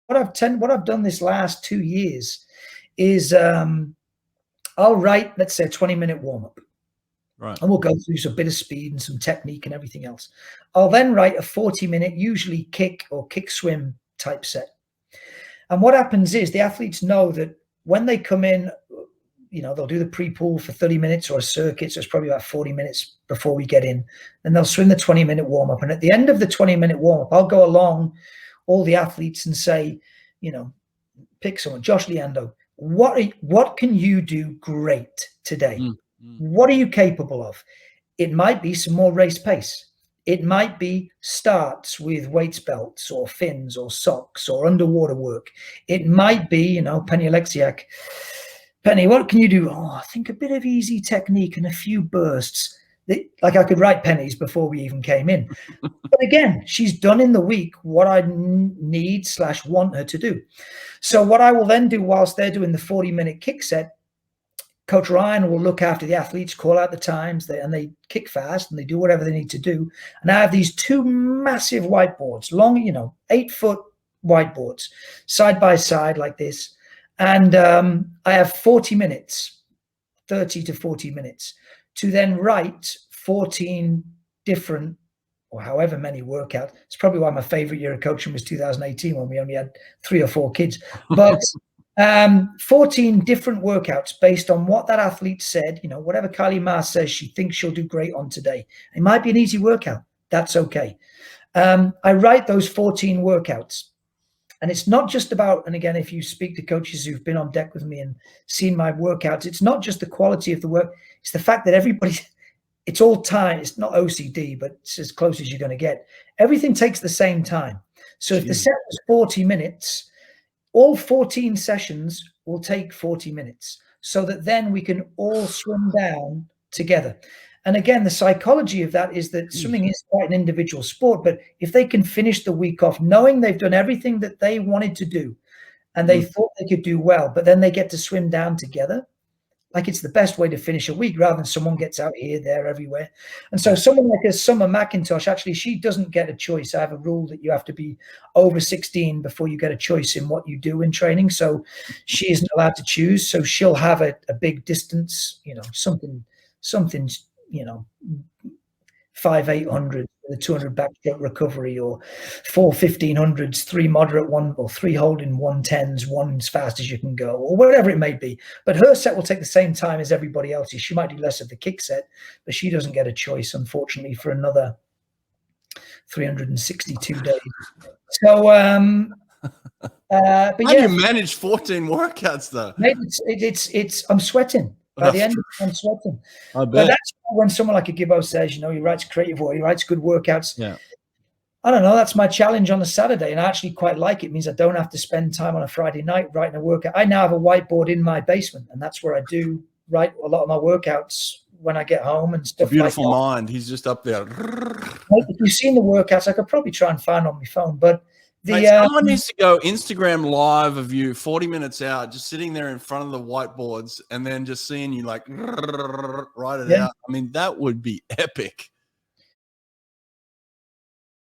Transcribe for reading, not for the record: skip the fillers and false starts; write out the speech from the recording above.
what I've done this last 2 years is I'll write, let's say, a 20-minute warm-up. Right. And we'll go through some bit of speed and some technique and everything else. I'll then write a 40-minute, usually kick or kick swim type set. And what happens is the athletes know that when they come in, you know, they'll do the pre-pool for 30 minutes or a circuit. So it's probably about 40 minutes before we get in. And they'll swim the 20-minute warm-up. And at the end of the 20-minute warm-up, I'll go along all the athletes and say, you know, pick someone, Josh Leando, what can you do great today? What are you capable of? It might be some more race pace. It might be starts with weights belts or fins or socks or underwater work. It might be, you know, Penny Alexiak. Penny, what can you do? Oh, I think a bit of easy technique and a few bursts. Like I could write Penny's before we even came in. But again, she's done in the week what I need/want her to do. So what I will then do whilst they're doing the 40-minute kick set, Coach Ryan will look after the athletes, call out the times, and they kick fast and they do whatever they need to do. And I have these two massive whiteboards, long, you know, 8-foot whiteboards, side by side like this. And I have 40 minutes, 30 to 40 minutes to then write 14 different or however many workouts. It's probably why my favorite year of coaching was 2018 when we only had 3 or 4 kids. But 14 different workouts based on what that athlete said, you know, whatever Kylie Maher says she thinks she'll do great on today. It might be an easy workout. That's okay. I write those 14 workouts. And it's not just about, and again, if you speak to coaches who've been on deck with me and seen my workouts, it's not just the quality of the work. It's the fact that everybody, it's all time. It's not OCD, but it's as close as you're going to get. Everything takes the same time. So if the set was 40 minutes, all 14 sessions will take 40 minutes so that then we can all swim down together. And again, the psychology of that is that swimming is quite an individual sport, but if they can finish the week off knowing they've done everything that they wanted to do and they thought they could do well, but then they get to swim down together, like it's the best way to finish a week rather than someone gets out here, there, everywhere. And so someone like a Summer McIntosh, actually, she doesn't get a choice. I have a rule that you have to be over 16 before you get a choice in what you do in training. So she isn't allowed to choose. So she'll have a big distance, you know, something, you know, 5-800, the 200 backstroke recovery, or 4 1500s, 3 moderate, 1 or 3 holding 110s, 1 as fast as you can go, or whatever it may be. But her set will take the same time as everybody else's. She might do less of the kick set, but she doesn't get a choice, unfortunately, for another 362 days. So, but how do you manage 14 workouts though? It's I'm sweating. By the end of it, I'm sweating. I bet. But that's when someone like a Gibbo says, you know, he writes creative work, he writes good workouts. Yeah. I don't know. That's my challenge on a Saturday. And I actually quite like it. It means I don't have to spend time on a Friday night writing a workout. I now have a whiteboard in my basement, and that's where I do write a lot of my workouts when I get home and stuff. Beautiful mind. He's just up there. If you've seen the workouts, I could probably try and find on my phone, but someone needs to go Instagram live of you 40 minutes out, just sitting there in front of the whiteboards and then just seeing you like write it out. I mean, that would be epic.